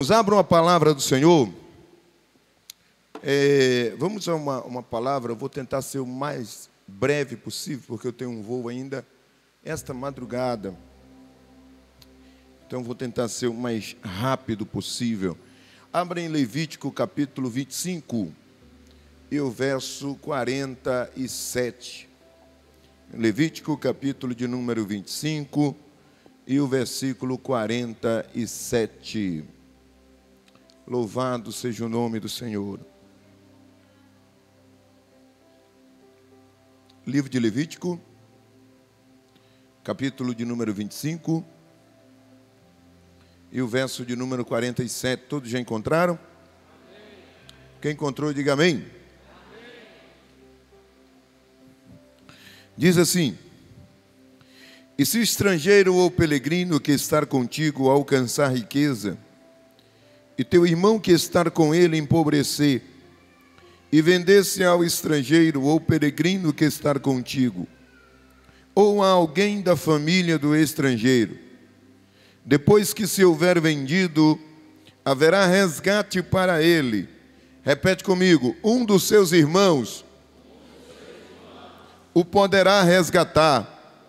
Irmãos, abram a palavra do Senhor. Vamos a uma palavra, eu vou tentar ser o mais breve possível, porque eu tenho um voo ainda esta madrugada. Então, vou tentar ser o mais rápido possível. Abra em Levítico, capítulo 25, e o verso 47. Levítico, capítulo de número 25, e o versículo 47. Louvado seja o nome do Senhor. Livro de Levítico, capítulo de número 25, e o verso de número 47. Todos já encontraram? Amém. Quem encontrou, diga amém. Amém. Diz assim: e se o estrangeiro ou peregrino que estar contigo alcançar riqueza, e teu irmão que estar com ele empobrecer, e vendesse ao estrangeiro ou peregrino que estar contigo, ou a alguém da família do estrangeiro, depois que se houver vendido, haverá resgate para ele. Repete comigo: um dos seus irmãos o poderá resgatar,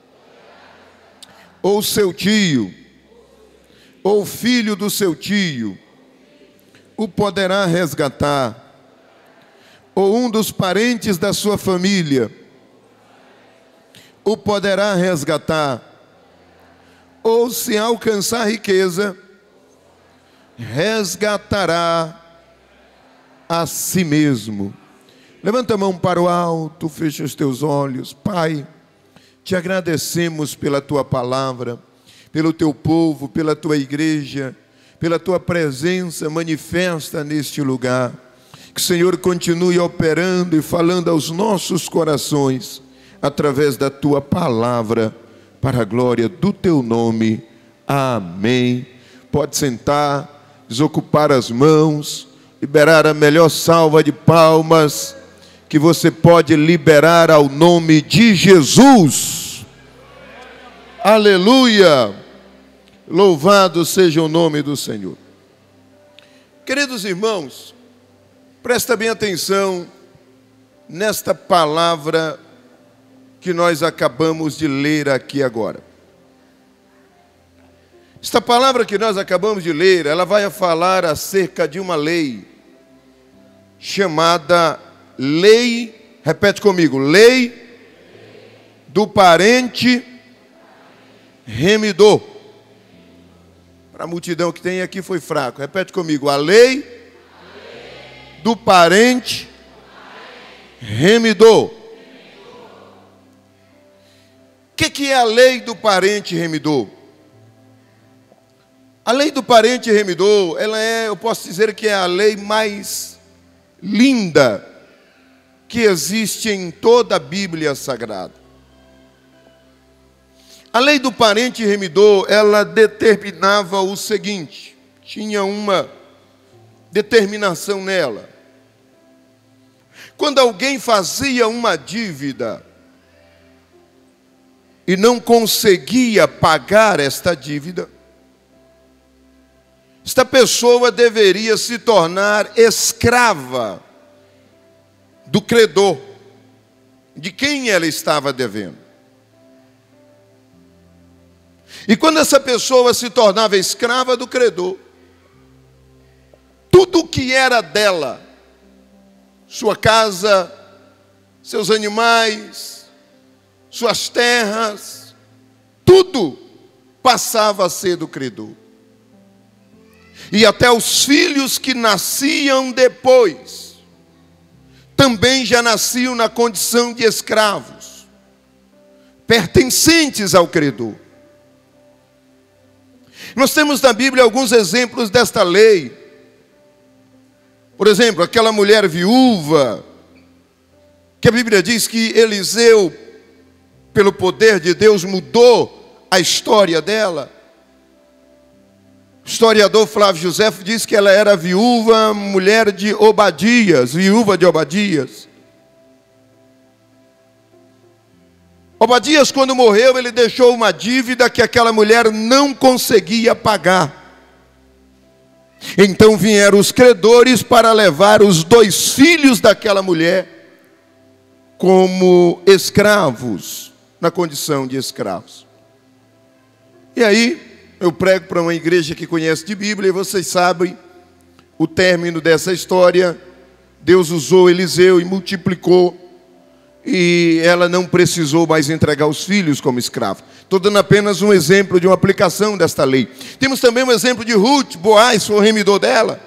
ou seu tio, ou filho do seu tio, o poderá resgatar, ou um dos parentes da sua família o poderá resgatar, ou se alcançar riqueza, resgatará a si mesmo. Levanta a mão para o alto, fecha os teus olhos. Pai, te agradecemos pela tua palavra, pelo teu povo, pela tua igreja, pela tua presença manifesta neste lugar. Que o Senhor continue operando e falando aos nossos corações, através da tua palavra, para a glória do teu nome. Amém. Pode sentar, desocupar as mãos, liberar a melhor salva de palmas que você pode liberar ao nome de Jesus. Aleluia! Louvado seja o nome do Senhor. Queridos irmãos, presta bem atenção nesta palavra que nós acabamos de ler aqui agora. Esta palavra que nós acabamos de ler, ela vai falar acerca de uma lei chamada lei, repete comigo, lei do parente remidor. Para a multidão que tem aqui foi fraco. Repete comigo, a lei do parente remidor. O que é a lei do parente remidor? A lei do parente remidor, ela é, eu posso dizer que é a lei mais linda que existe em toda a Bíblia Sagrada. A lei do parente remidor, ela determinava o seguinte, tinha uma determinação nela. Quando alguém fazia uma dívida e não conseguia pagar esta dívida, esta pessoa deveria se tornar escrava do credor, de quem ela estava devendo. E quando essa pessoa se tornava escrava do credor, tudo que era dela, sua casa, seus animais, suas terras, tudo passava a ser do credor. E até os filhos que nasciam depois, também já nasciam na condição de escravos, pertencentes ao credor. Nós temos na Bíblia alguns exemplos desta lei. Por exemplo, aquela mulher viúva, que a Bíblia diz que Eliseu, pelo poder de Deus, mudou a história dela. O historiador Flávio Josefo diz que ela era viúva, mulher de Obadias, viúva de Obadias. Obadias, quando morreu, ele deixou uma dívida que aquela mulher não conseguia pagar. Então vieram os credores para levar os 2 filhos daquela mulher como escravos, na condição de escravos. E aí, eu prego para uma igreja que conhece de Bíblia, e vocês sabem o término dessa história. Deus usou Eliseu e multiplicou, e ela não precisou mais entregar os filhos como escravos. Estou dando apenas um exemplo de uma aplicação desta lei. Temos também um exemplo de Ruth. Boaz foi o remidor dela.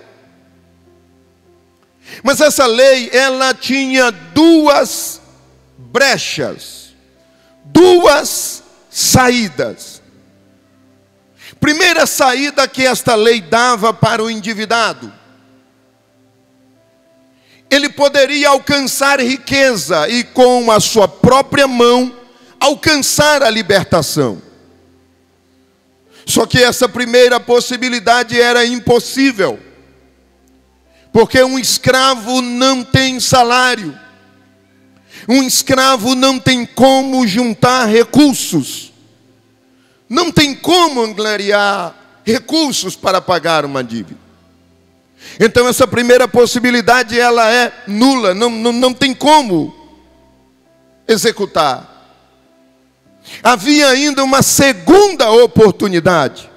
Mas essa lei, ela tinha 2 brechas, 2 saídas. Primeira saída que esta lei dava para o endividado: ele poderia alcançar riqueza e com a sua própria mão alcançar a libertação. Só que essa primeira possibilidade era impossível, porque um escravo não tem salário, um escravo não tem como juntar recursos, não tem como angariar recursos para pagar uma dívida. Então essa primeira possibilidade, ela é nula, não tem como executar. Havia ainda uma segunda oportunidade.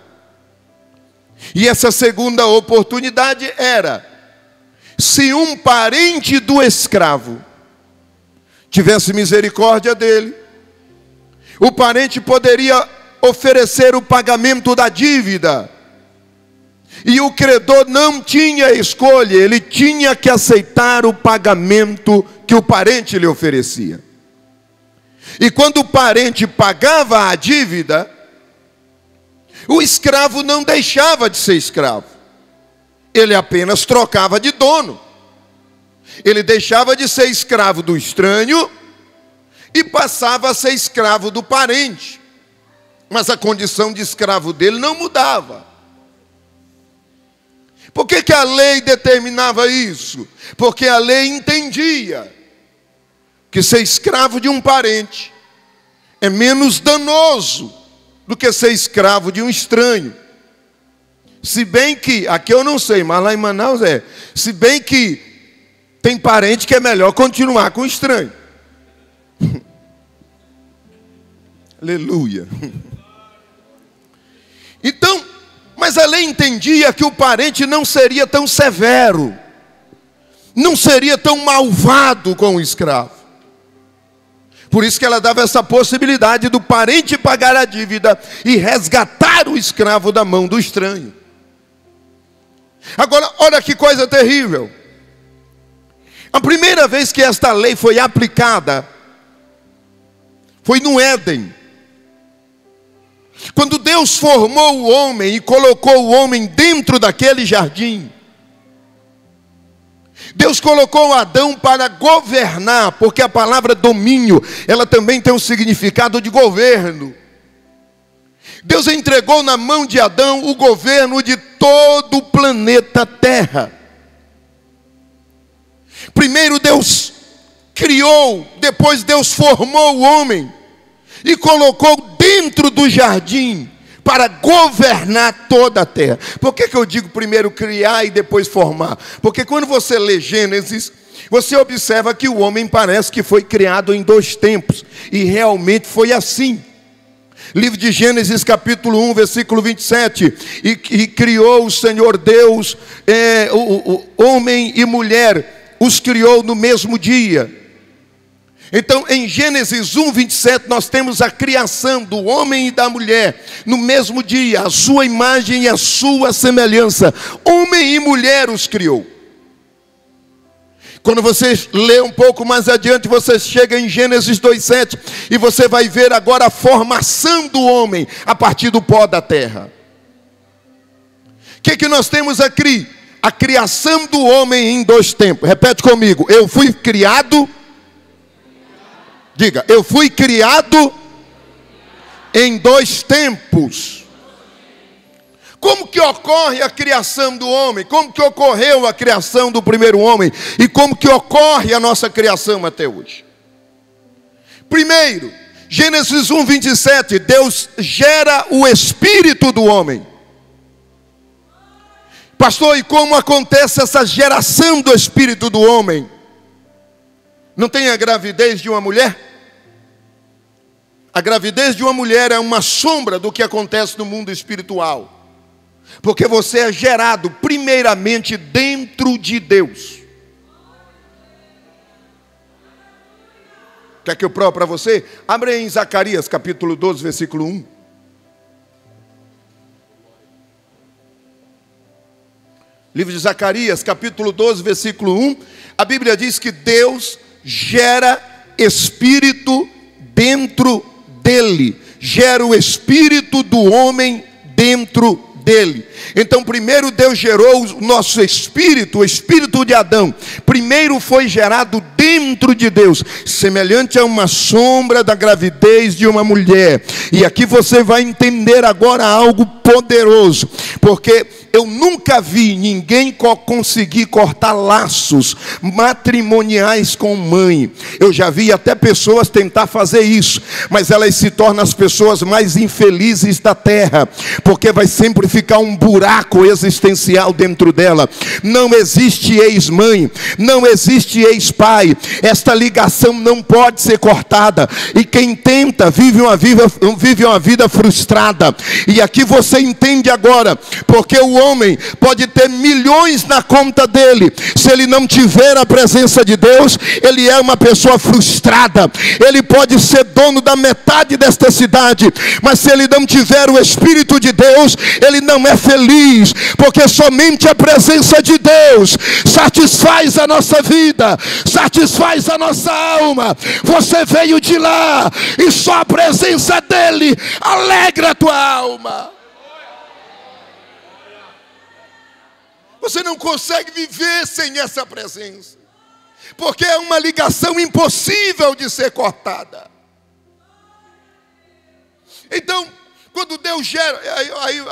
E essa segunda oportunidade era: se um parente do escravo tivesse misericórdia dele, o parente poderia oferecer o pagamento da dívida. E o credor não tinha escolha, ele tinha que aceitar o pagamento que o parente lhe oferecia. E quando o parente pagava a dívida, o escravo não deixava de ser escravo. Ele apenas trocava de dono. Ele deixava de ser escravo do estranho e passava a ser escravo do parente. Mas a condição de escravo dele não mudava. Por que a lei determinava isso? Porque a lei entendia que ser escravo de um parente é menos danoso do que ser escravo de um estranho. Se bem que, aqui eu não sei, mas lá em Manaus se bem que tem parente que é melhor continuar com o estranho. Aleluia. Então, mas a lei entendia que o parente não seria tão severo, não seria tão malvado com o escravo. Por isso que ela dava essa possibilidade do parente pagar a dívida e resgatar o escravo da mão do estranho. Agora, olha que coisa terrível. A primeira vez que esta lei foi aplicada foi no Éden. Quando Deus formou o homem e colocou o homem dentro daquele jardim, Deus colocou Adão para governar, porque a palavra domínio, ela também tem um significado de governo. Deus entregou na mão de Adão o governo de todo o planeta Terra. Primeiro Deus criou, depois Deus formou o homem e colocou dentro do jardim para governar toda a terra. Por que eu digo primeiro criar e depois formar? Porque quando você lê Gênesis, você observa que o homem parece que foi criado em 2 tempos, e realmente foi assim. Livro de Gênesis capítulo 1, versículo 27, e criou o Senhor Deus, o homem e mulher, os criou no mesmo dia. Então, em Gênesis 1, 27, nós temos a criação do homem e da mulher no mesmo dia, a sua imagem e a sua semelhança. Homem e mulher os criou. Quando você lê um pouco mais adiante, você chega em Gênesis 2:7 e você vai ver agora a formação do homem a partir do pó da terra. O que nós temos aqui? A criação do homem em 2 tempos. Repete comigo: eu fui criado. Diga, eu fui criado em 2 tempos. Como que ocorre a criação do homem? Como que ocorreu a criação do primeiro homem? E como que ocorre a nossa criação até hoje? Primeiro, Gênesis 1, 27, Deus gera o espírito do homem. Pastor, e como acontece essa geração do espírito do homem? Não tem a gravidez de uma mulher? A gravidez de uma mulher é uma sombra do que acontece no mundo espiritual. Porque você é gerado primeiramente dentro de Deus. Quer que eu prove para você? Abre aí em Zacarias capítulo 12, versículo 1. Livro de Zacarias, capítulo 12, versículo 1. A Bíblia diz que Deus gera espírito dentro dele. Gera o espírito do homem dentro dele. Então primeiro Deus gerou o nosso espírito, o espírito de Adão. Primeiro foi gerado dentro de Deus, semelhante a uma sombra da gravidez de uma mulher. E aqui você vai entender agora algo poderoso, porque eu nunca vi ninguém conseguir cortar laços matrimoniais com mãe. Eu já vi até pessoas tentar fazer isso, mas elas se tornam as pessoas mais infelizes da terra, porque vai sempre ficar um buraco existencial dentro dela. Não existe ex-mãe, não existe ex-pai. Esta ligação não pode ser cortada. E quem tenta vive uma vida frustrada. E aqui você entende agora, porque o homem pode ter milhões na conta dele, se ele não tiver a presença de Deus, ele é uma pessoa frustrada. Ele pode ser dono da metade desta cidade, mas se ele não tiver o Espírito de Deus, ele não é feliz, porque somente a presença de Deus satisfaz a nossa vida, satisfaz a nossa alma. Você veio de lá e só a presença dele alegra a tua alma. Você não consegue viver sem essa presença, porque é uma ligação impossível de ser cortada. Então, quando Deus gera,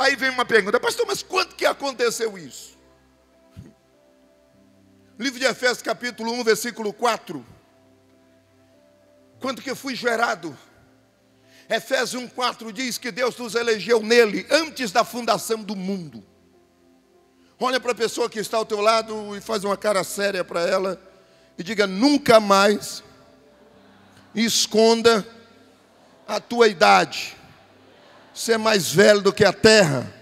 aí vem uma pergunta: pastor, mas quando que aconteceu isso? Livro de Efésios capítulo 1, versículo 4. Quando que eu fui gerado? Efésios 1,4 diz que Deus nos elegeu nele antes da fundação do mundo. Olha para a pessoa que está ao teu lado e faz uma cara séria para ela e diga: nunca mais esconda a tua idade. Você é mais velho do que a terra.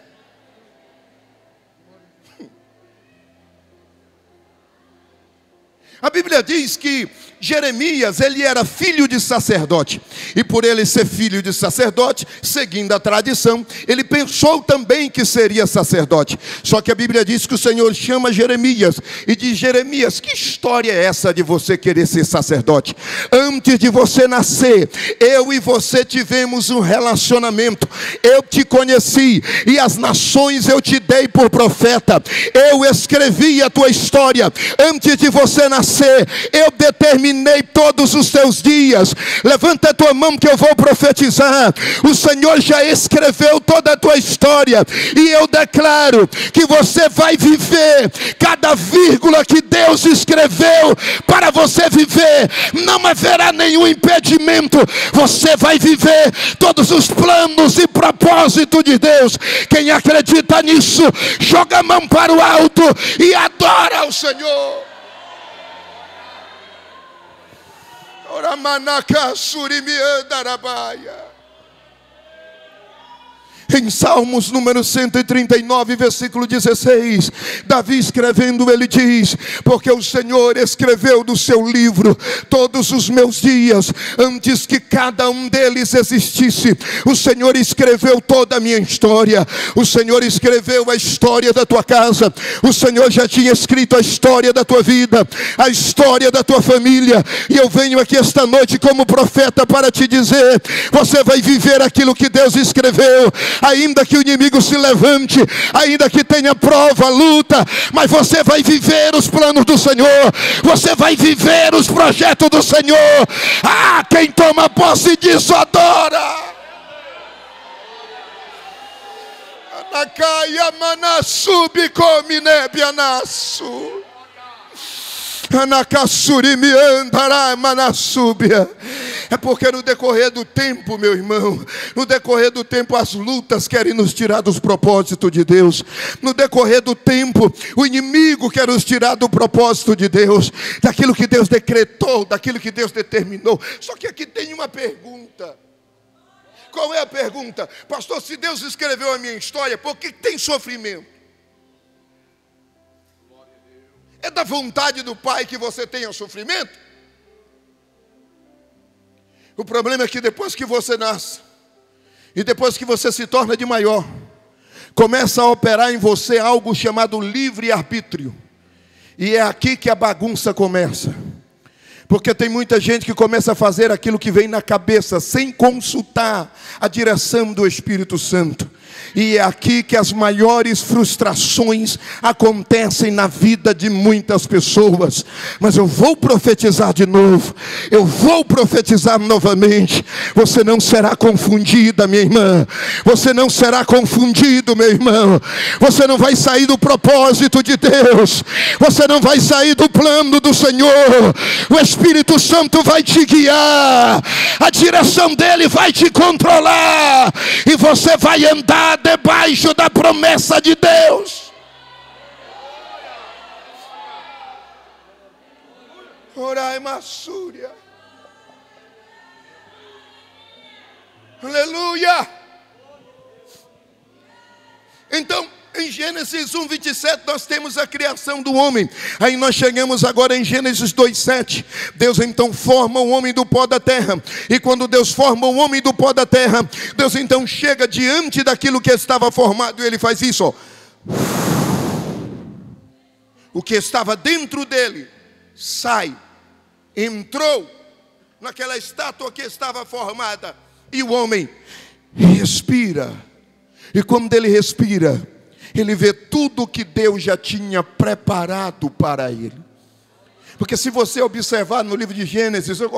A Bíblia diz que Jeremias, ele era filho de sacerdote, e por ele ser filho de sacerdote, seguindo a tradição, ele pensou também que seria sacerdote. Só que a Bíblia diz que o Senhor chama Jeremias e diz: Jeremias, que história é essa de você querer ser sacerdote? Antes de você nascer, eu e você tivemos um relacionamento. Eu te conheci e as nações eu te dei por profeta. Eu escrevi a tua história antes de você nascer. Eu determinei todos os teus dias. Levanta a tua mão que eu vou profetizar. O Senhor já escreveu toda a tua história, e eu declaro que você vai viver cada vírgula que Deus escreveu para você viver. Não haverá nenhum impedimento. Você vai viver todos os planos e propósitos de Deus. Quem acredita nisso, joga a mão para o alto e adora ao Senhor. Em Salmos número 139, versículo 16, Davi escrevendo, ele diz: porque o Senhor escreveu do seu livro todos os meus dias, antes que cada um deles existisse. O Senhor escreveu toda a minha história. O Senhor escreveu a história da tua casa. O Senhor já tinha escrito a história da tua vida, a história da tua família. E eu venho aqui esta noite como profeta para te dizer: você vai viver aquilo que Deus escreveu. Ainda que o inimigo se levante, ainda que tenha prova, luta, mas você vai viver os planos do Senhor. Você vai viver os projetos do Senhor. Ah, quem toma posse disso adora. Anacaia manassubi come nebianasu. É porque no decorrer do tempo, meu irmão, no decorrer do tempo as lutas querem nos tirar dos propósitos de Deus. No decorrer do tempo o inimigo quer nos tirar do propósito de Deus, daquilo que Deus decretou, daquilo que Deus determinou. Só que aqui tem uma pergunta. Qual é a pergunta? Pastor, se Deus escreveu a minha história, por que tem sofrimento? É da vontade do Pai que você tenha sofrimento? O problema é que depois que você nasce, e depois que você se torna de maior, começa a operar em você algo chamado livre-arbítrio. E é aqui que a bagunça começa. Porque tem muita gente que começa a fazer aquilo que vem na cabeça, sem consultar a direção do Espírito Santo. E é aqui que as maiores frustrações acontecem na vida de muitas pessoas. Mas eu vou profetizar de novo. Eu vou profetizar novamente. Você não será confundida, minha irmã. Você não será confundido, meu irmão. Você não vai sair do propósito de Deus. Você não vai sair do plano do Senhor. O Espírito Santo vai te guiar. A direção dele vai te controlar. E você vai andar debaixo da promessa de Deus. Orai, Massúria. Aleluia. Então, em Gênesis 1:27 nós temos a criação do homem. Aí nós chegamos agora em Gênesis 2:7. Deus então forma o homem do pó da terra. E quando Deus forma o homem do pó da terra, Deus então chega diante daquilo que estava formado e ele faz isso, ó. O que estava dentro dele sai, entrou naquela estátua que estava formada, e o homem respira. E quando ele respira, ele vê tudo que Deus já tinha preparado para ele. Porque se você observar no livro de Gênesis, eu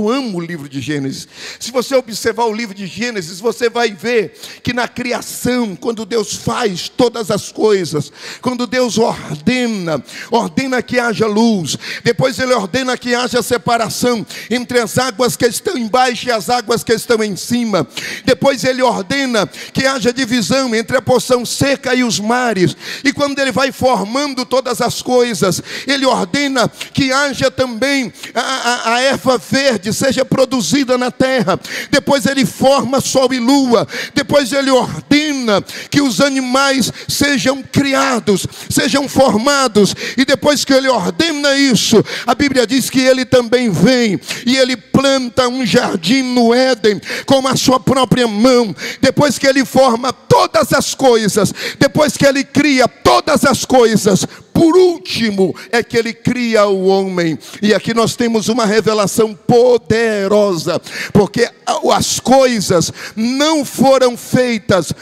amo o livro de Gênesis. Se você observar o livro de Gênesis, você vai ver que na criação, quando Deus faz todas as coisas, quando Deus ordena que haja luz, depois Ele ordena que haja separação entre as águas que estão embaixo e as águas que estão em cima. Depois Ele ordena que haja divisão entre a porção seca e os mares. E quando Ele vai formando todas as coisas, Ele ordena que haja também a erva verde, seja produzida na terra. Depois ele forma sol e lua. Depois ele ordena que os animais sejam criados, sejam formados. E depois que ele ordena isso, a Bíblia diz que ele também vem e ele planta um jardim no Éden com a sua própria mão. Depois que ele forma todas as coisas, depois que ele cria todas as coisas, por último é que ele cria o homem. E aqui nós temos uma revelação poderosa, porque as coisas não foram feitas.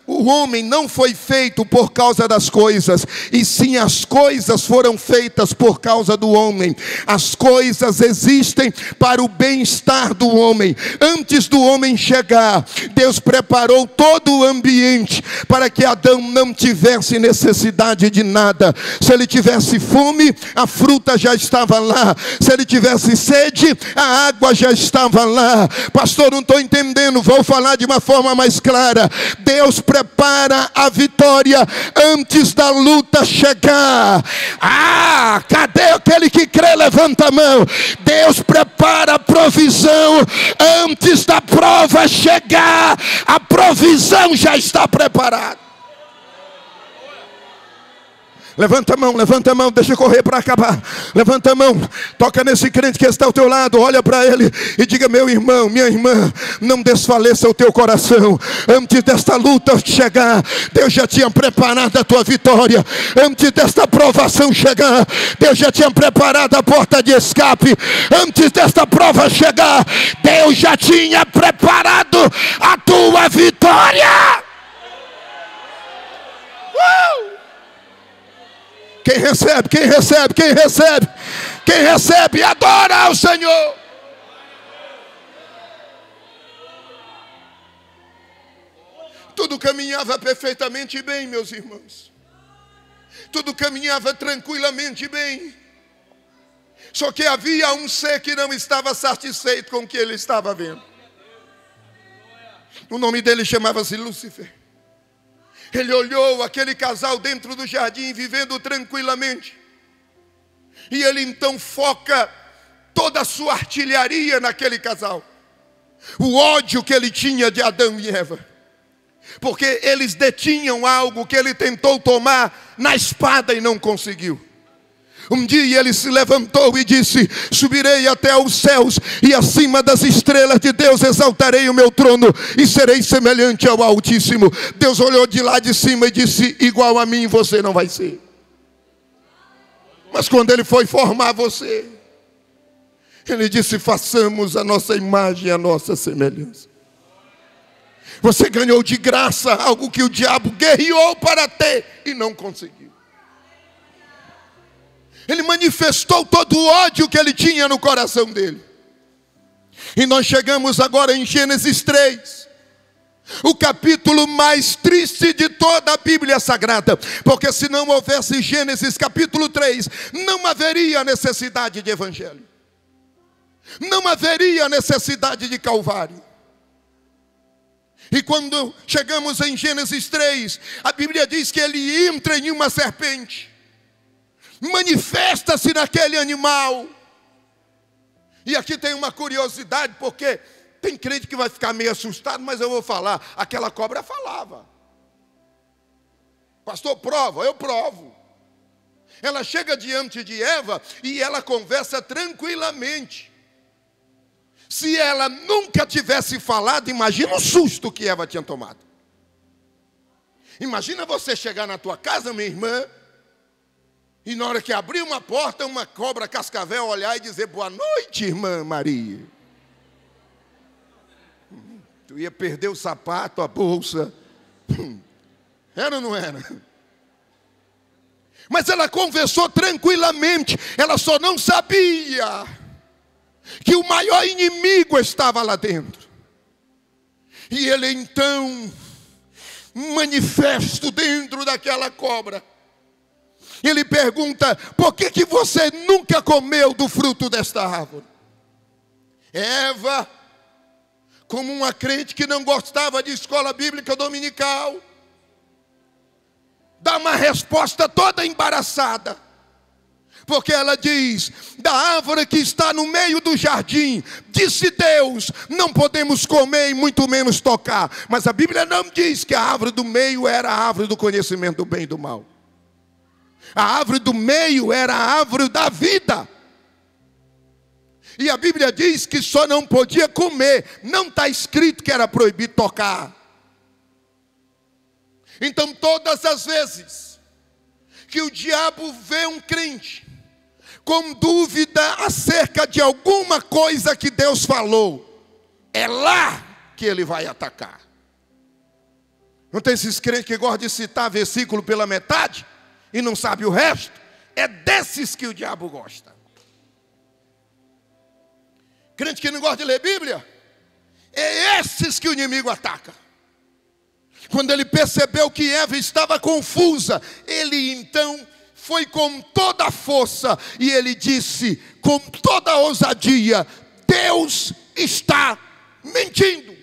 O homem não foi feito por causa das coisas, e sim as coisas foram feitas por causa do homem. As coisas existem para o bem-estar do homem. Antes do homem chegar, Deus preparou todo o ambiente para que Adão não tivesse necessidade de nada. Se ele tivesse fome, a fruta já estava lá. Se ele tivesse sede, a água já estava lá. Pastor, não estou entendendo, vou falar de uma forma mais clara. Deus prepara a vitória antes da luta chegar. Cadê aquele que crê? Levanta a mão. Deus prepara a provisão antes da prova chegar. A provisão já está preparada. Levanta a mão, deixa eu correr para acabar. Levanta a mão, toca nesse crente que está ao teu lado, olha para ele e diga: meu irmão, minha irmã, não desfaleça o teu coração. Antes desta luta chegar, Deus já tinha preparado a tua vitória. Antes desta provação chegar, Deus já tinha preparado a porta de escape. Antes desta prova chegar, Deus já tinha preparado a tua vitória. Quem recebe, adora ao Senhor. Tudo caminhava perfeitamente bem, meus irmãos. Tudo caminhava tranquilamente bem. Só que havia um ser que não estava satisfeito com o que ele estava vendo. O nome dele chamava-se Lúcifer. Ele olhou aquele casal dentro do jardim, vivendo tranquilamente. E ele então foca toda a sua artilharia naquele casal. O ódio que ele tinha de Adão e Eva. Porque eles detinham algo que ele tentou tomar na espada e não conseguiu. Um dia ele se levantou e disse: subirei até aos céus, e acima das estrelas de Deus exaltarei o meu trono, e serei semelhante ao Altíssimo. Deus olhou de lá de cima e disse: igual a mim você não vai ser. Mas quando ele foi formar você, ele disse: façamos a nossa imagem, a nossa semelhança. Você ganhou de graça algo que o diabo guerreou para ter e não conseguiu. Ele manifestou todo o ódio que ele tinha no coração dele. E nós chegamos agora em Gênesis 3. O capítulo mais triste de toda a Bíblia Sagrada. Porque se não houvesse Gênesis capítulo 3, não haveria necessidade de evangelho. Não haveria necessidade de Calvário. E quando chegamos em Gênesis 3, a Bíblia diz que ele entra em uma serpente. Manifesta-se naquele animal. E aqui tem uma curiosidade, porque tem crente que vai ficar meio assustado, mas eu vou falar. Aquela cobra falava. Pastor, prova, eu provo. Ela chega diante de Eva e ela conversa tranquilamente. Se ela nunca tivesse falado, imagina o susto que Eva tinha tomado. Imagina você chegar na tua casa, minha irmã, e na hora que abrir uma porta, uma cobra cascavel olhar e dizer: boa noite, irmã Maria. Tu ia perder o sapato, a bolsa. Era ou não era? Mas ela conversou tranquilamente. Ela só não sabia que o maior inimigo estava lá dentro. E ele então, manifesto dentro daquela cobra, ele pergunta: por que você nunca comeu do fruto desta árvore? Eva, como uma crente que não gostava de escola bíblica dominical, dá uma resposta toda embaraçada. Porque ela diz: da árvore que está no meio do jardim, disse Deus, não podemos comer e muito menos tocar. Mas a Bíblia não diz que a árvore do meio era a árvore do conhecimento do bem e do mal. A árvore do meio era a árvore da vida. E a Bíblia diz que só não podia comer. Não está escrito que era proibido tocar. Então todas as vezes que o diabo vê um crente com dúvida acerca de alguma coisa que Deus falou, é lá que ele vai atacar. Não tem esses crentes que gostam de citar versículo pela metade e não sabe o resto? É desses que o diabo gosta. Crente que não gosta de ler Bíblia, é esses que o inimigo ataca. Quando ele percebeu que Eva estava confusa, ele então foi com toda a força e ele disse com toda a ousadia: Deus está mentindo.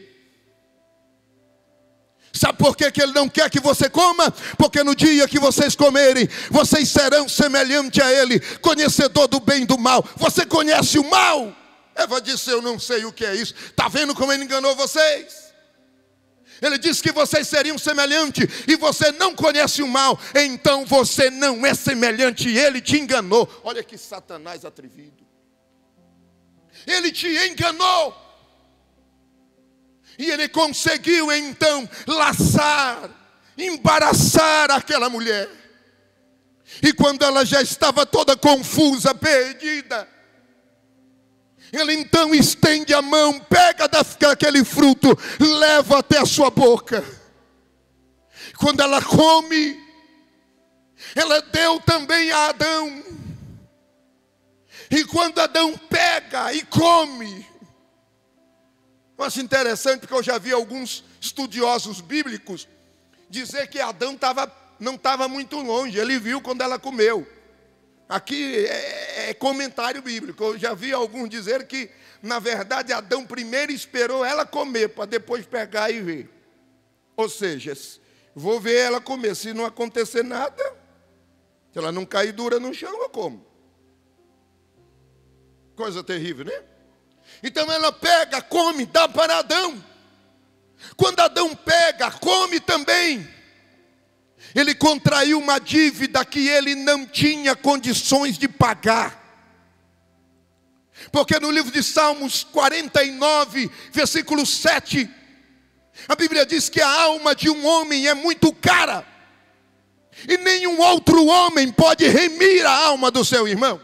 Sabe por que ele não quer que você coma? Porque no dia que vocês comerem, vocês serão semelhantes a ele, conhecedor do bem e do mal. Você conhece o mal? Eva disse: eu não sei o que é isso. Está vendo como ele enganou vocês? Ele disse que vocês seriam semelhantes e você não conhece o mal, então você não é semelhante e ele te enganou. Olha que Satanás atrevido. Ele te enganou. E ele conseguiu então laçar, embaraçar aquela mulher. E quando ela já estava toda confusa, perdida, ele então estende a mão, pega daquele fruto, leva até a sua boca. Quando ela come, ela deu também a Adão. E quando Adão pega e come, eu acho interessante porque eu já vi alguns estudiosos bíblicos dizer que Adão não estava muito longe, ele viu quando ela comeu. Aqui é comentário bíblico. Eu já vi alguns dizer que, na verdade, Adão primeiro esperou ela comer, para depois pegar e ver. Ou seja, vou ver ela comer, se não acontecer nada, se ela não cair dura no chão, eu como. Coisa terrível, né? Então ela pega, come, dá para Adão. Quando Adão pega, come também. Ele contraiu uma dívida que ele não tinha condições de pagar. Porque no livro de Salmos 49, versículo 7, a Bíblia diz que a alma de um homem é muito cara, e nenhum outro homem pode remir a alma do seu irmão.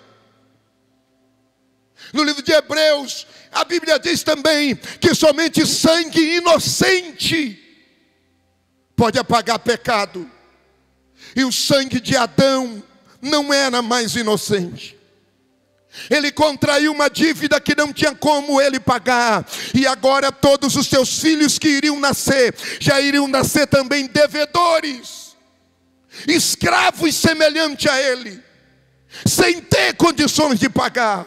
No livro de Hebreus, a Bíblia diz também que somente sangue inocente pode apagar pecado. E o sangue de Adão não era mais inocente. Ele contraiu uma dívida que não tinha como ele pagar. E agora todos os seus filhos que iriam nascer, já iriam nascer também devedores, escravos semelhante a ele, sem ter condições de pagar.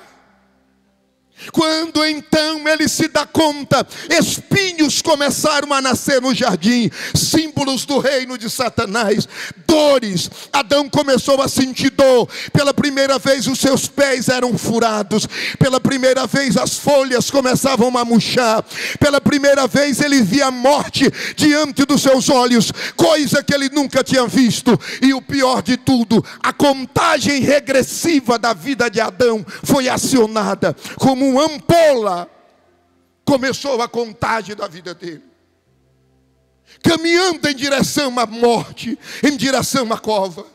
Quando então ele se dá conta, espinhos começaram a nascer no jardim, símbolos do reino de Satanás, dores. Adão começou a sentir dor. Pela primeira vez os seus pés eram furados. Pela primeira vez as folhas começavam a murchar. Pela primeira vez ele via a morte diante dos seus olhos, coisa que ele nunca tinha visto. E o pior de tudo, a contagem regressiva da vida de Adão foi acionada. Como uma ampola, começou a contagem da vida dele, caminhando em direção à morte, em direção à cova.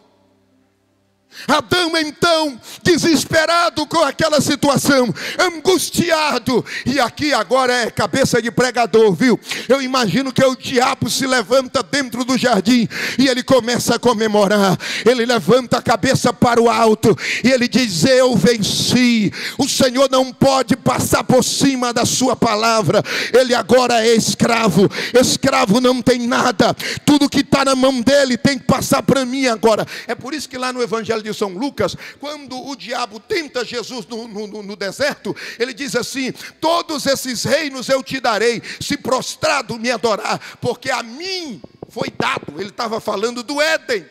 Adão então, desesperado com aquela situação, angustiado, e aqui agora é cabeça de pregador, viu? Eu imagino que o diabo se levanta dentro do jardim e ele começa a comemorar. Ele levanta a cabeça para o alto e ele diz: eu venci. O Senhor não pode passar por cima da sua palavra. Ele agora é escravo. Escravo não tem nada. Tudo que está na mão dele tem que passar para mim agora. É por isso que lá no Evangelho de São Lucas, quando o diabo tenta Jesus no deserto, ele diz assim: todos esses reinos eu te darei, se prostrado me adorar, porque a mim foi dado. Ele estava falando do Éden.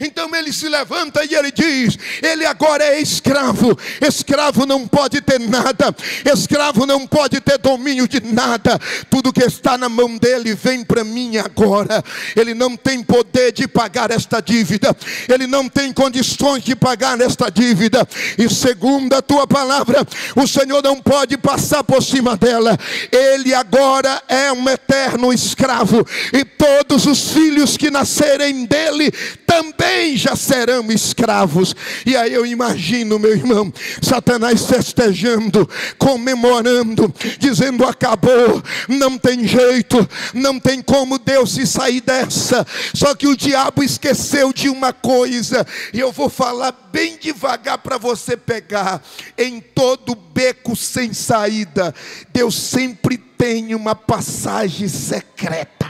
Então ele se levanta e ele diz: ele agora é escravo. Escravo não pode ter nada. Escravo não pode ter domínio de nada. Tudo que está na mão dele vem para mim agora. Ele não tem poder de pagar esta dívida. Ele não tem condições de pagar esta dívida. E segundo a tua palavra, o Senhor não pode passar por cima dela. Ele agora é um eterno escravo. E todos os filhos que nascerem dele também já serão escravos. E aí eu imagino, meu irmão, Satanás festejando, comemorando, dizendo: acabou, não tem jeito, não tem como Deus se sair dessa. Só que o diabo esqueceu de uma coisa, e eu vou falar bem devagar para você pegar. Em todo beco sem saída, Deus sempre tem uma passagem secreta.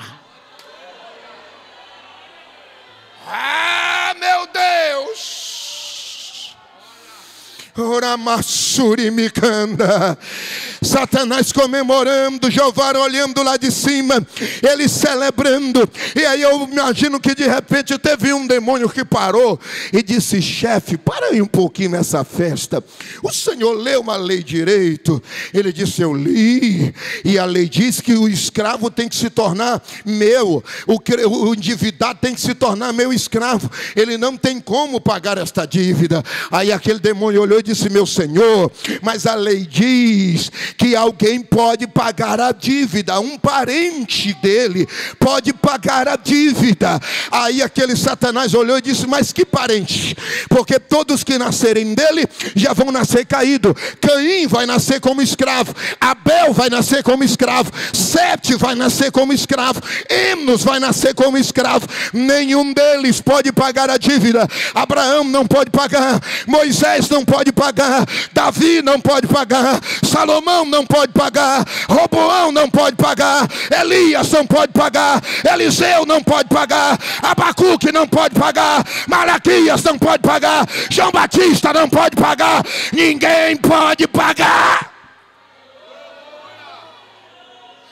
Ah, meu Deus! Oramassuri Micanda. Satanás comemorando, Jeová olhando lá de cima, ele celebrando. E aí eu imagino que de repente teve um demônio que parou e disse: chefe, para aí um pouquinho nessa festa. O senhor leu uma lei direito? Ele disse: eu li. E a lei diz que o escravo tem que se tornar meu. O endividado tem que se tornar meu escravo. Ele não tem como pagar esta dívida. Aí aquele demônio olhou e disse: meu senhor, mas a lei diz que alguém pode pagar a dívida, um parente dele pode pagar a dívida. Aí aquele Satanás olhou e disse: mas que parente? Porque todos que nascerem dele já vão nascer caído. Caim vai nascer como escravo, Abel vai nascer como escravo, Sete vai nascer como escravo, Enos vai nascer como escravo. Nenhum deles pode pagar a dívida. Abraão não pode pagar, Moisés não pode pagar, Davi não pode pagar, Salomão não pode pagar, Roboão não pode pagar, Elias não pode pagar, Eliseu não pode pagar, Abacuque não pode pagar, Malaquias não pode pagar, João Batista não pode pagar, ninguém pode pagar.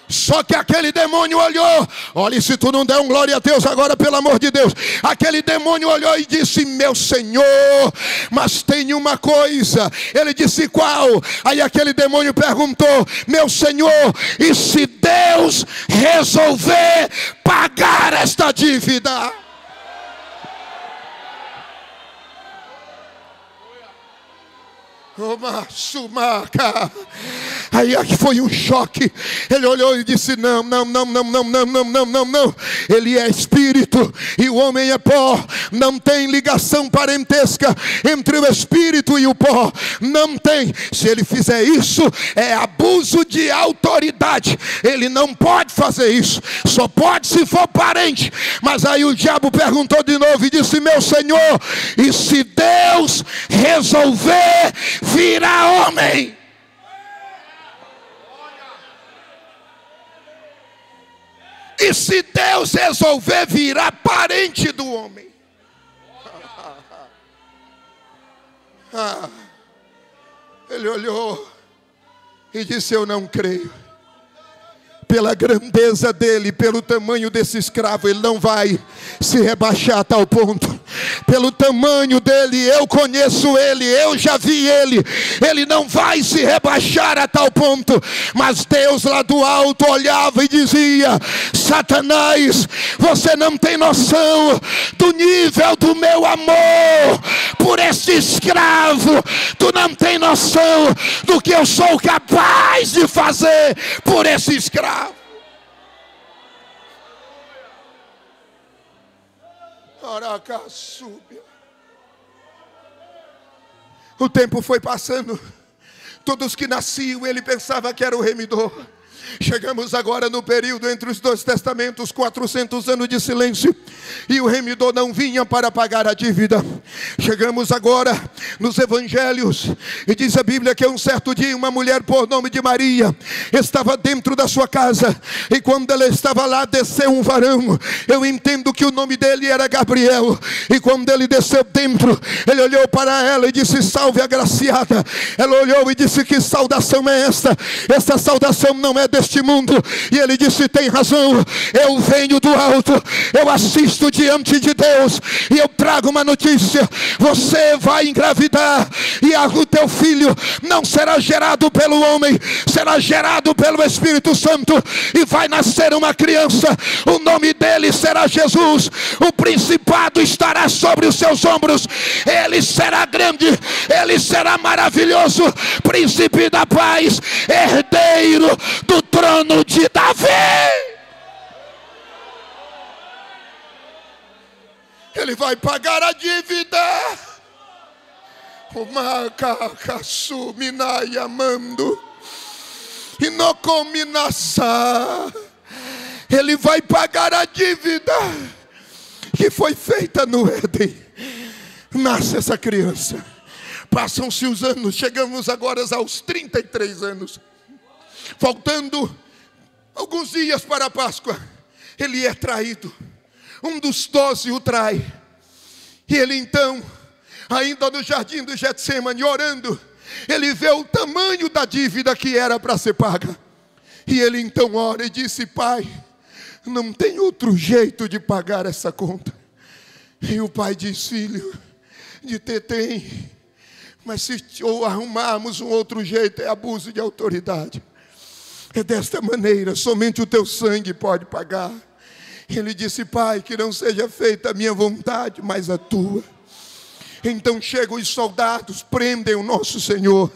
Só que aquele demônio olhou. Olha, se tu não der um glória a Deus agora, pelo amor de Deus. Aquele demônio olhou e disse: meu Senhor, mas tem uma coisa. Ele disse: qual? Aí aquele demônio perguntou: meu Senhor, e se Deus resolver pagar esta dívida? Aí foi um choque. Ele olhou e disse: não. Ele é espírito e o homem é pó. Não tem ligação parentesca entre o espírito e o pó. Não tem. Se ele fizer isso, é abuso de autoridade. Ele não pode fazer isso. Só pode se for parente. Mas aí o diabo perguntou de novo e disse: meu Senhor, e se Deus resolver virar homem? E se Deus resolver virar parente do homem? Ele olhou e disse: eu não creio. Pela grandeza dele, pelo tamanho desse escravo, ele não vai se rebaixar a tal ponto. Pelo tamanho dele, eu conheço ele, eu já vi ele. Ele não vai se rebaixar a tal ponto. Mas Deus lá do alto olhava e dizia: Satanás, você não tem noção do nível do meu amor por esse escravo. Tu não tem noção do que eu sou capaz de fazer por esse escravo. O tempo foi passando. Todos que nasciam, ele pensava que era o remidor. Chegamos agora no período entre os dois testamentos, 400 anos de silêncio, e o remidor não vinha para pagar a dívida. Chegamos agora nos evangelhos, e diz a Bíblia que um certo dia uma mulher por nome de Maria estava dentro da sua casa, e quando ela estava lá, desceu um varão. Eu entendo que o nome dele era Gabriel, e quando ele desceu dentro, ele olhou para ela e disse: salve agraciada. Ela olhou e disse: que saudação é esta? Esta saudação não é deste mundo. E ele disse: tem razão, eu venho do alto, eu assisto diante de Deus, e eu trago uma notícia: você vai engravidar, e o teu filho não será gerado pelo homem, será gerado pelo Espírito Santo, e vai nascer uma criança, o nome dele será Jesus, o principado estará sobre os seus ombros, ele será grande, ele será maravilhoso, príncipe da paz, herdeiro do trono de Davi. Ele vai pagar a dívida. O macacaçu minai amando e não combinação. Ele vai pagar a dívida que foi feita no Éden. Nasce essa criança. Passam-se os anos, chegamos agora aos 33 anos. Faltando alguns dias para a Páscoa, ele é traído. Um dos 12 o trai. E ele então, ainda no jardim do Getsemane, orando, ele vê o tamanho da dívida que era para ser paga. E ele então ora e disse: Pai, não tem outro jeito de pagar essa conta. E o pai diz: Filho, de ter tem, mas se arrumarmos um outro jeito, é abuso de autoridade. É desta maneira, somente o teu sangue pode pagar. Ele disse: Pai, que não seja feita a minha vontade, mas a tua. Então chegam os soldados, prendem o nosso Senhor,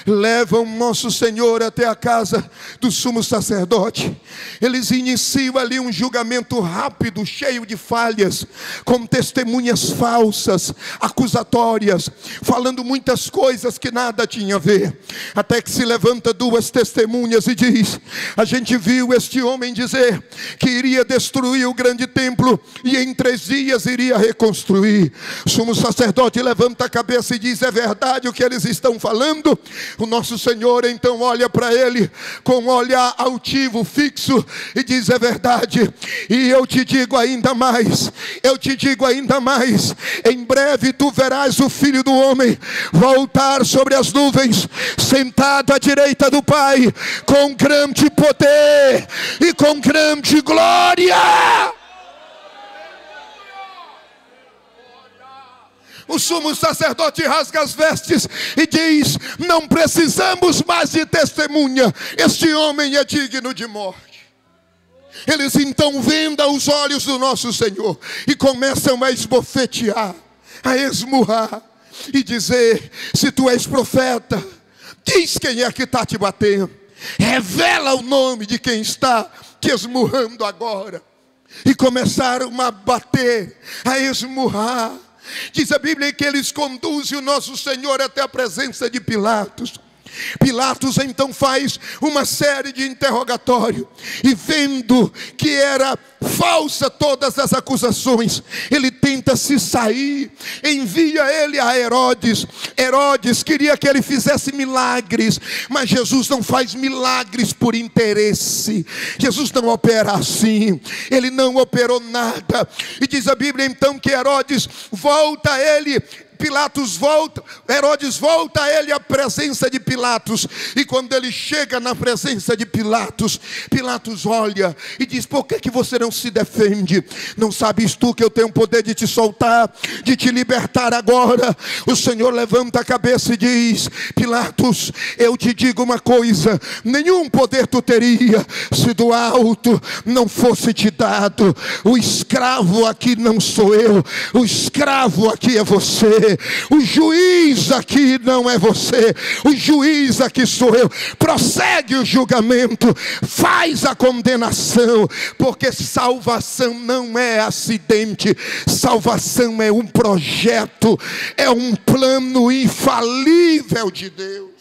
levam nosso Senhor até a casa do sumo sacerdote. Eles iniciam ali um julgamento rápido, cheio de falhas, com testemunhas falsas, acusatórias, falando muitas coisas que nada tinha a ver. Até que se levanta duas testemunhas e diz: a gente viu este homem dizer que iria destruir o grande templo e em 3 dias iria reconstruir. O sumo sacerdote levanta a cabeça e diz: é verdade o que eles estão falando? O nosso Senhor então olha para ele com um olhar altivo, fixo, e diz: é verdade, e eu te digo ainda mais, em breve tu verás o Filho do Homem voltar sobre as nuvens, sentado à direita do Pai, com grande poder e com grande glória. O sumo sacerdote rasga as vestes e diz: não precisamos mais de testemunha, este homem é digno de morte. Eles então vendam os olhos do nosso Senhor e começam a esbofetear, a esmurrar e dizer: se tu és profeta, diz quem é que está te batendo, revela o nome de quem está te esmurrando agora. E começaram a bater, a esmurrar. Diz a Bíblia que eles conduzem o nosso Senhor até a presença de Pilatos. Pilatos então faz uma série de interrogatórios, e vendo que era falsa todas as acusações, ele tenta se sair, envia ele a Herodes. Herodes queria que ele fizesse milagres, mas Jesus não faz milagres por interesse. Jesus não opera assim, ele não operou nada. E diz a Bíblia então que Herodes volta a ele, Herodes volta a ele à presença de Pilatos. E quando ele chega na presença de Pilatos, Pilatos olha e diz: por que você não se defende? Não sabes tu que eu tenho o poder de te soltar, de te libertar agora? O Senhor levanta a cabeça e diz: Pilatos, eu te digo uma coisa, nenhum poder tu teria se do alto não fosse te dado. O escravo aqui não sou eu, o escravo aqui é você. O juiz aqui não é você, o juiz aqui sou eu. Prossegue o julgamento, faz a condenação, porque salvação não é acidente, salvação é um projeto, é um plano infalível de Deus.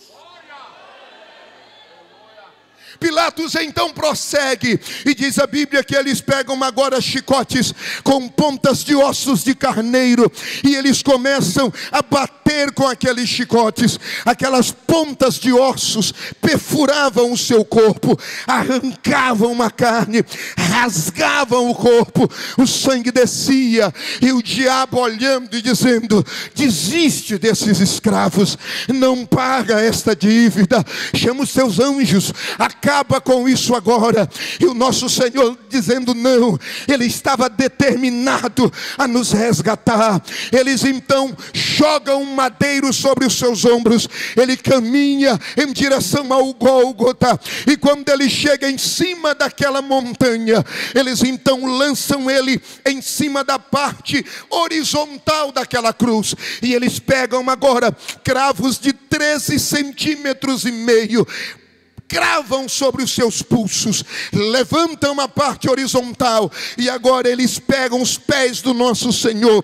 Pilatos então prossegue e diz a Bíblia que eles pegam agora chicotes com pontas de ossos de carneiro, e eles começam a bater com aqueles chicotes. Aquelas pontas de ossos perfuravam o seu corpo, arrancavam uma carne, rasgavam o corpo, o sangue descia, e o diabo olhando e dizendo: desiste desses escravos, não paga esta dívida, chama os seus anjos, acaba com isso agora. E o nosso Senhor dizendo não, ele estava determinado a nos resgatar. Eles então jogam um madeiro sobre os seus ombros, ele caminha em direção ao Gólgota, e quando ele chega em cima daquela montanha, eles então lançam ele em cima da parte horizontal daquela cruz, e eles pegam agora cravos de 13,5 centímetros, cravam sobre os seus pulsos, levantam a parte horizontal, e agora eles pegam os pés do nosso Senhor,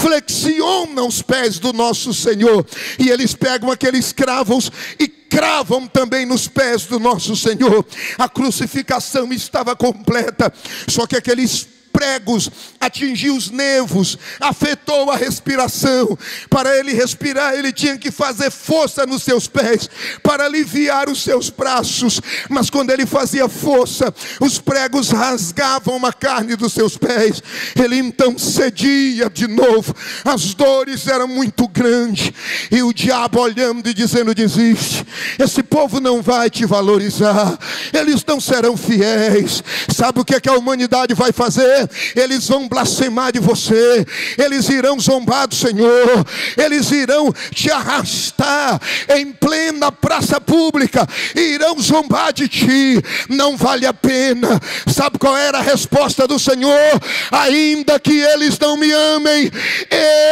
flexionam os pés do nosso Senhor, e eles pegam aqueles cravos e cravam também nos pés do nosso Senhor. A crucificação estava completa, só que aqueles pregos atingiu os nervos, afetou a respiração. Para ele respirar, ele tinha que fazer força nos seus pés para aliviar os seus braços, mas quando ele fazia força, os pregos rasgavam a carne dos seus pés. Ele então cedia de novo, as dores eram muito grandes, e o diabo olhando e dizendo: desiste, esse povo não vai te valorizar, eles não serão fiéis. Sabe o que a humanidade vai fazer? Eles vão blasfemar de você, eles irão zombar do Senhor, eles irão te arrastar em plena praça pública, irão zombar de ti, não vale a pena. Sabe qual era a resposta do Senhor? Ainda que eles não me amem,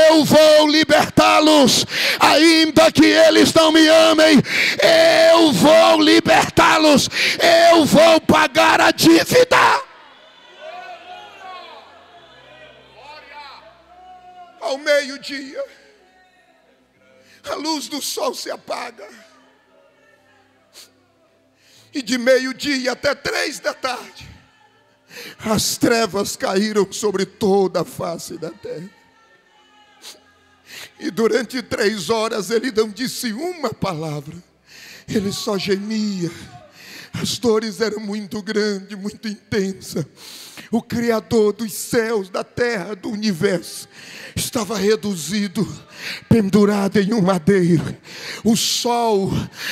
eu vou libertá-los. Ainda que eles não me amem, eu vou libertá-los, eu vou pagar a dívida. Ao meio-dia, a luz do sol se apaga, e de meio-dia até 3 da tarde, as trevas caíram sobre toda a face da terra. E durante 3 horas ele não disse uma palavra. ele só gemia. As dores eram muito grandes, muito intensas. O Criador dos céus, da terra, do universo, estava reduzido, pendurado em um madeiro. O sol,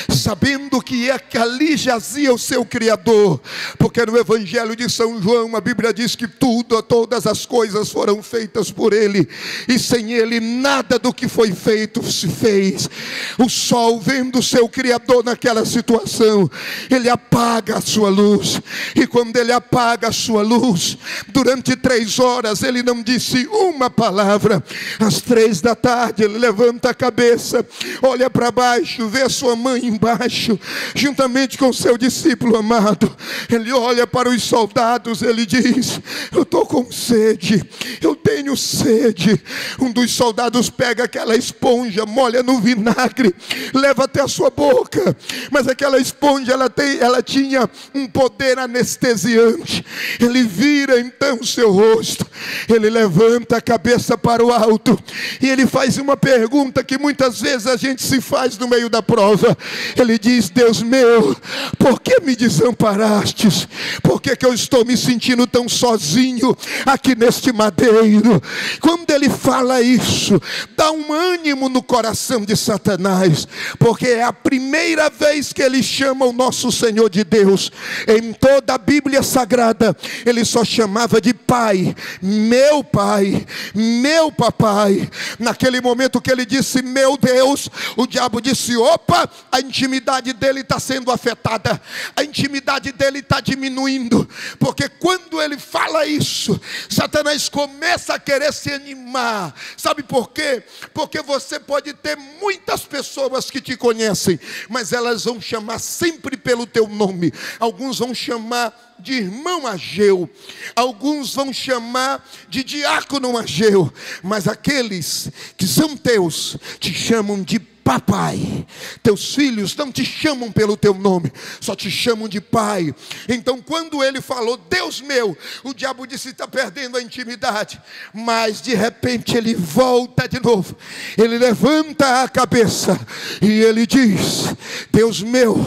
sabendo que ali jazia o seu Criador, porque no Evangelho de São João a Bíblia diz que todas as coisas foram feitas por Ele, e sem Ele nada do que foi feito se fez. O sol, vendo o seu Criador naquela situação, ele apaga a sua luz, e quando ele apaga a sua luz, durante 3 horas ele não disse uma palavra. Às 3 da tarde ele levanta a cabeça, olha para baixo, vê a sua mãe embaixo, juntamente com seu discípulo amado. Ele olha para os soldados, ele diz: eu estou com sede, eu tenho sede. Um dos soldados pega aquela esponja, molha no vinagre, leva até a sua boca, mas aquela esponja ela tinha um poder anestesiante. Ele vira então o seu rosto, ele levanta a cabeça para o alto, e ele faz uma pergunta que muitas vezes a gente se faz no meio da prova. Ele diz: Deus meu, por que me desamparastes? Por que eu estou me sentindo tão sozinho aqui neste madeiro? Quando ele fala isso, dá um ânimo no coração de Satanás, porque é a primeira vez que ele chama o nosso Senhor de Deus. Em toda a Bíblia Sagrada ele só chamava de Pai, meu Pai, meu Papai. Naquele momento que ele disse meu Deus, o diabo disse: opa, a intimidade dele está sendo afetada, a intimidade dele está diminuindo, porque quando ele fala isso, Satanás começa a querer se animar. Sabe por quê? Porque você pode ter muitas pessoas que te conhecem, mas elas vão chamar sempre pelo teu nome. Alguns vão chamar de irmão Ageu, alguns vão chamar de diácono Ageu, mas aqueles que são teus te chamam de papai. Teus filhos não te chamam pelo teu nome, só te chamam de pai. Então quando ele falou Deus meu, o diabo disse: está perdendo a intimidade. Mas de repente ele volta de novo, ele levanta a cabeça e ele diz: Deus meu,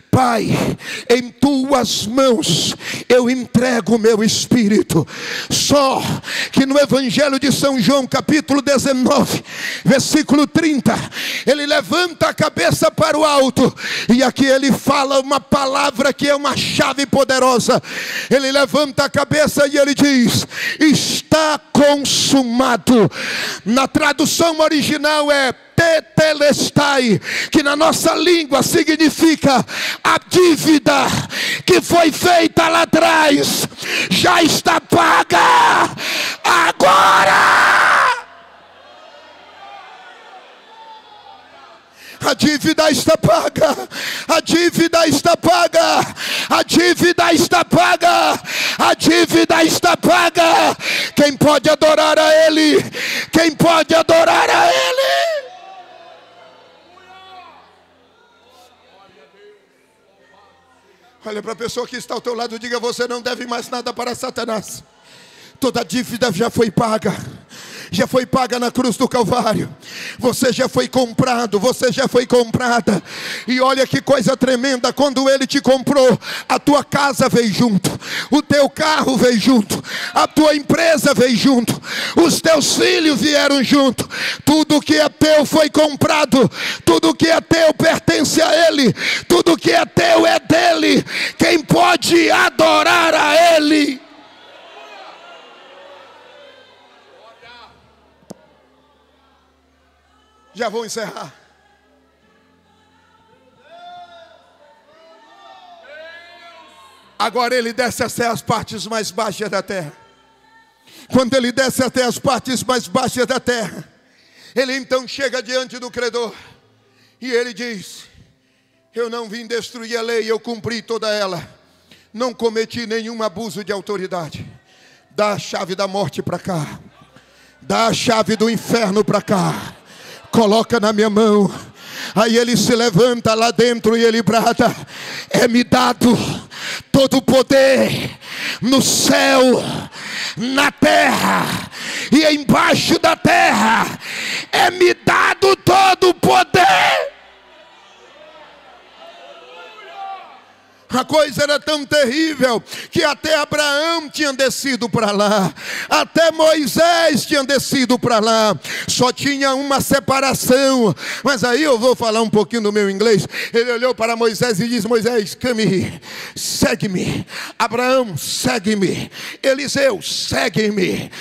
Pai, em tuas mãos eu entrego o meu espírito. Só que no Evangelho de São João, capítulo 19, versículo 30, ele levanta a cabeça para o alto, e aqui ele fala uma palavra que é uma chave poderosa. Ele levanta a cabeça e ele diz: está consumado. Na tradução original é tetelestai, que na nossa língua significa a dívida que foi feita lá atrás já está paga agora. A dívida está paga, a dívida está paga, a dívida está paga, a dívida está paga. Quem pode adorar a Ele? Quem pode adorar a Ele? Olha para a pessoa que está ao teu lado e diga: você não deve mais nada para Satanás. Toda dívida já foi paga. Já foi paga na cruz do Calvário. Você já foi comprado, você já foi comprada. E olha que coisa tremenda: quando Ele te comprou, a tua casa veio junto, o teu carro veio junto, a tua empresa veio junto, os teus filhos vieram junto. Tudo que é teu foi comprado, tudo que é teu pertence a Ele, tudo que é teu é dele. Quem pode adorar a Ele? Já vou encerrar. Agora ele desce até as partes mais baixas da terra. Quando ele desce até as partes mais baixas da terra, ele então chega diante do credor e ele diz: eu não vim destruir a lei, eu cumpri toda ela. Não cometi nenhum abuso de autoridade. Dá a chave da morte para cá, dá a chave do inferno para cá, coloca na minha mão. Aí ele se levanta lá dentro e ele brada: é-me dado todo o poder no céu, na terra e embaixo da terra. É-me dado todo o poder. A coisa era tão terrível que até Abraão tinha descido para lá, até Moisés tinha descido para lá. Só tinha uma separação. Mas aí eu vou falar um pouquinho do meu inglês. Ele olhou para Moisés e disse: Moisés, come here, segue-me. Abraão, segue-me. Eliseu, segue-me.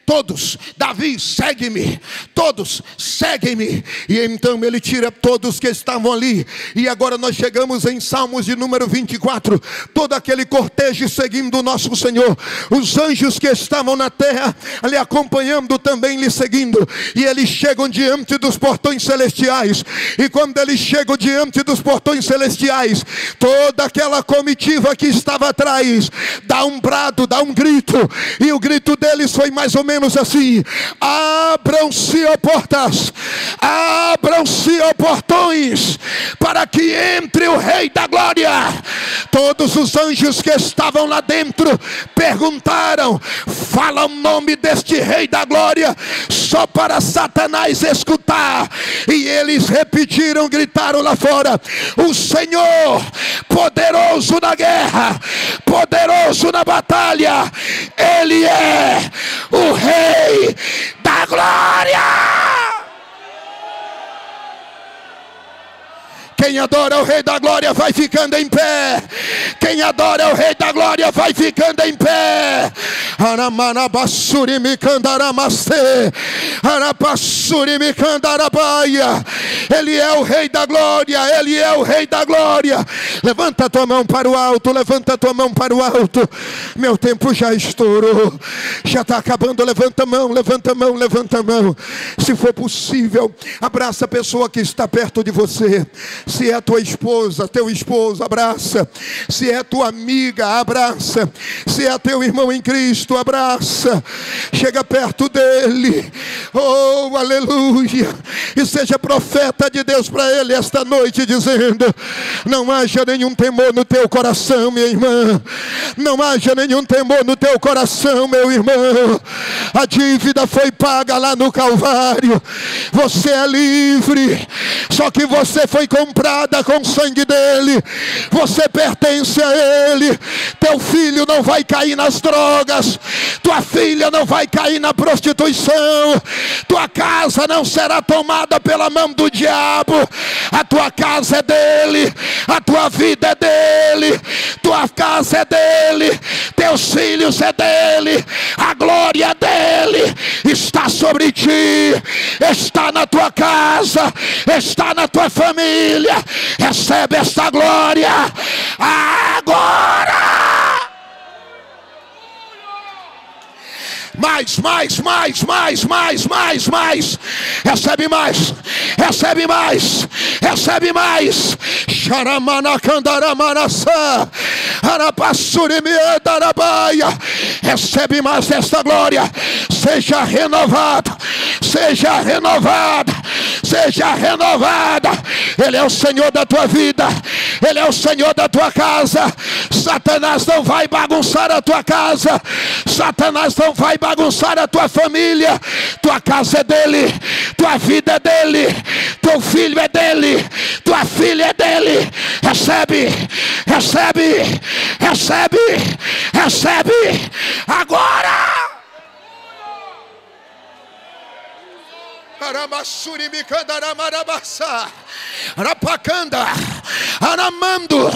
Todos, Davi, segue-me. Todos, seguem-me. E então ele tira todos que estavam ali. E agora nós chegamos em Salmos de número 24. Todo aquele cortejo seguindo o nosso Senhor. Os anjos que estavam na terra ali acompanhando também lhe seguindo. E eles chegam diante dos portões celestiais. E quando eles chegam diante dos portões celestiais, toda aquela comitiva que estava atrás dá um brado, dá um grito. E o grito deles foi mais ou menos assim: abram-se as portas, abram-se os portões, para que entre o Rei da Glória. Todos os anjos que estavam lá dentro perguntaram: fala o nome deste Rei da Glória, só para Satanás escutar. E eles repetiram, gritaram lá fora: o Senhor poderoso na guerra, poderoso na batalha, Ele é o Rei da Glória. Quem adora o Rei da Glória vai ficando em pé. Quem adora o Rei da Glória vai ficando em pé. Ele é o Rei da Glória. Ele é o Rei da Glória. Levanta a tua mão para o alto. Levanta a tua mão para o alto. Meu tempo já estourou. Já está acabando. Levanta a mão, levanta a mão, levanta a mão. Se for possível, abraça a pessoa que está perto de você. Se é tua esposa, teu esposo, abraça. Se é tua amiga, abraça. Se é teu irmão em Cristo, abraça. Chega perto dele. Oh, aleluia. E seja profeta de Deus para ele esta noite, dizendo: não haja nenhum temor no teu coração, minha irmã. Não haja nenhum temor no teu coração, meu irmão. A dívida foi paga lá no Calvário. Você é livre. Só que você foi comprada com o sangue dele. Você pertence a ele. Teu filho não vai cair nas drogas. Tua filha não vai cair na prostituição. Tua casa não será tomada pela mão do diabo. A tua casa é dele. A tua vida é dele. Tua casa é dele. Teus filhos é dele. A glória dele está sobre ti. Está na tua casa. Está na tua família. Recebe esta glória agora. Mais. Recebe mais. Recebe mais. Recebe mais. Recebe mais desta glória. Seja renovado. Seja renovada. Seja renovada. Ele é o Senhor da tua vida. Ele é o Senhor da tua casa. Satanás não vai bagunçar a tua casa. Satanás não vai bagunçar a tua família. Tua casa é dele. Tua vida é dele. Teu filho é dele. Tua filha é dele. Recebe. Recebe. Recebe. Recebe. Agora. Aramassuri mikandaramarabassa. Rapacanda. Aramando.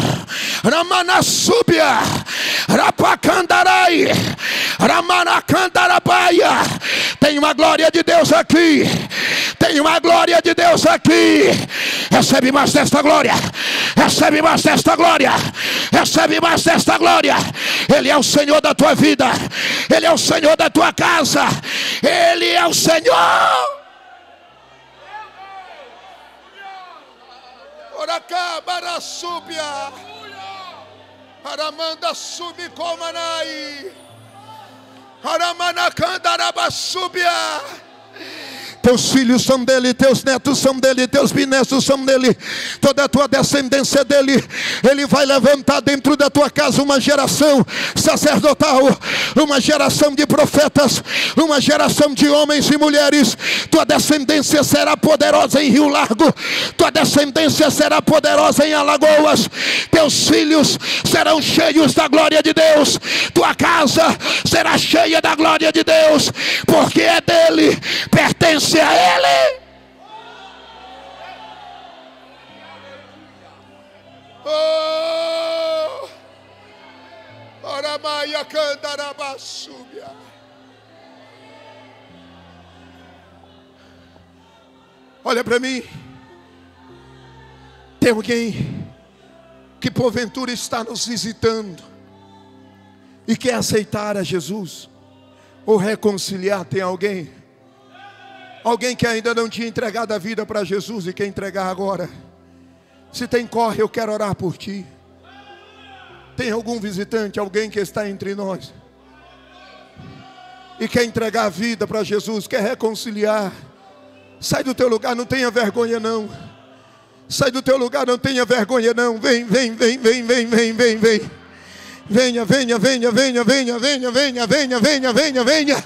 Ramanassúbia. Rapacandarai. Ramanacandarabaia. Tem uma glória de Deus aqui. Tem uma glória de Deus aqui. Recebe mais desta glória. Recebe mais desta glória. Recebe mais desta glória. Ele é o Senhor da tua vida. Ele é o Senhor da tua casa. Ele é o Senhor. Oracá, Barassúbia, Aramanda Subicomanai, Aramanacandarabasúbia. Teus filhos são dele, teus netos são dele, teus bisnetos são dele, toda a tua descendência é dele. Ele vai levantar dentro da tua casa uma geração sacerdotal, uma geração de profetas, uma geração de homens e mulheres. Tua descendência será poderosa em Rio Largo, tua descendência será poderosa em Alagoas. Teus filhos serão cheios da glória de Deus, tua casa será cheia da glória de Deus, porque é dele, pertence a ele. Oh, Oramaia Candarabasúbia. Olha para mim. Tem alguém que porventura está nos visitando e quer aceitar a Jesus ou reconciliar? Tem alguém? Alguém que ainda não tinha entregado a vida para Jesus e quer entregar agora? Se tem, corre, eu quero orar por ti. Tem algum visitante, alguém que está entre nós e quer entregar a vida para Jesus, quer reconciliar? Sai do teu lugar, não tenha vergonha não. Sai do teu lugar, não tenha vergonha não. Vem, vem, vem, vem, vem, vem, vem, vem. Venha, venha, venha, venha, venha, venha, venha, venha, venha, venha, venha.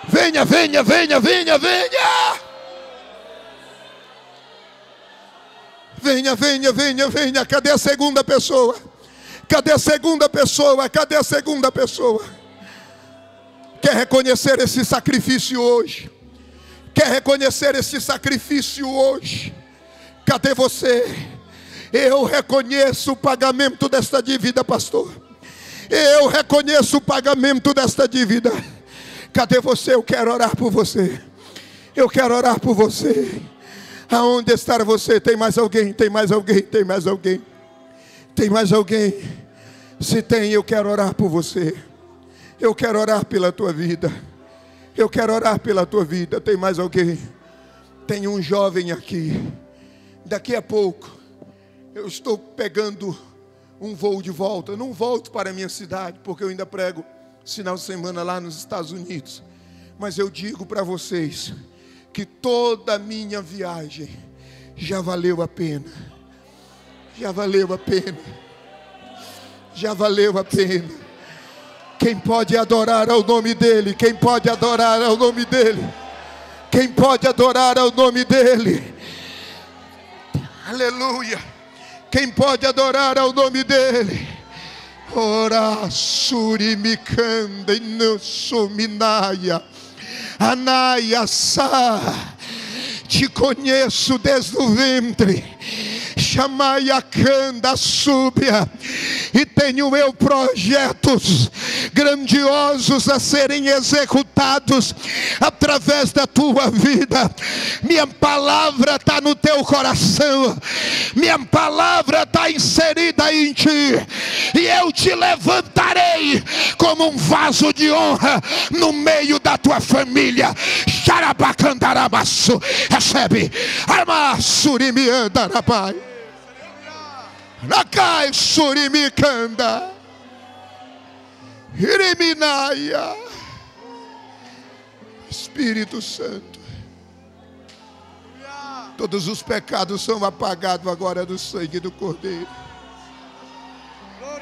Venha, venha, venha, venha, venha. Venha, venha, venha, venha. Cadê a segunda pessoa? Cadê a segunda pessoa? Cadê a segunda pessoa? Quer reconhecer esse sacrifício hoje? Quer reconhecer esse sacrifício hoje? Cadê você? Eu reconheço o pagamento desta dívida, pastor. Eu reconheço o pagamento desta dívida. Cadê você? Eu quero orar por você. Eu quero orar por você. Aonde está você? Tem mais alguém? Tem mais alguém? Tem mais alguém? Tem mais alguém? Se tem, eu quero orar por você. Eu quero orar pela tua vida. Eu quero orar pela tua vida. Tem mais alguém? Tem um jovem aqui. Daqui a pouco eu estou pegando um voo de volta. Eu não volto para a minha cidade, porque eu ainda prego final de semana lá nos Estados Unidos. Mas eu digo para vocês que toda a minha viagem já valeu a pena. Já valeu a pena. Já valeu a pena. Quem pode adorar ao nome dele? Quem pode adorar ao nome dele? Quem pode adorar ao nome dele? Aleluia. Quem pode adorar ao nome dele? Ora surimicanda inosuminaia anaia sa. Te conheço desde o ventre. Chamaia canda súbia. E tenho eu projetos grandiosos a serem executados através da tua vida. Minha palavra está no teu coração. Minha palavra está inserida em ti. E eu te levantarei como um vaso de honra no meio da tua família. Xarabacandarabaçu. Recebe. Armassurimiandarabai. Nakai surimicanda. Iriminaia. Espírito Santo. Todos os pecados são apagados agora do sangue do Cordeiro.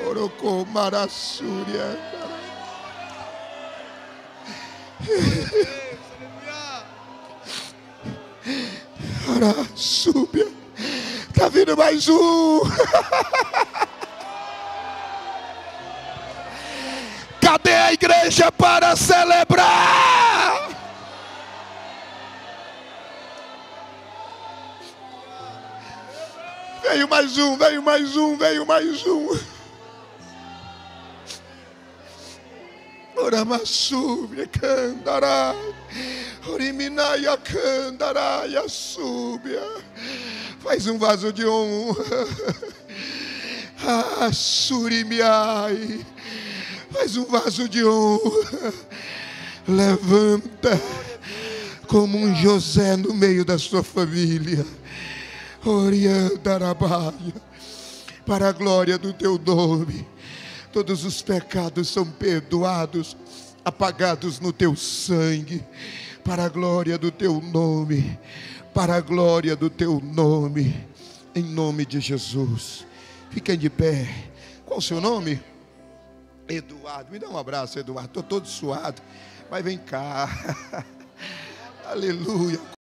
Orocô marassúria. Arassúbia. Está vindo mais um. Cadê a igreja para celebrar? Veio mais um, veio mais um, veio mais um. Oramassúbia, candará. Oriminaia, candará, súbia. Faz um vaso de honra. Ah, surimiai. Faz um vaso de honra. Levanta como um José no meio da sua família. Oriandarabaia. Para a glória do teu nome. Todos os pecados são perdoados, apagados no teu sangue. para a glória do teu nome, para a glória do teu nome, em nome de Jesus. Fiquem de pé. Qual o seu nome? Eduardo. Me dá um abraço, Eduardo. Estou todo suado, mas vem cá. Aleluia.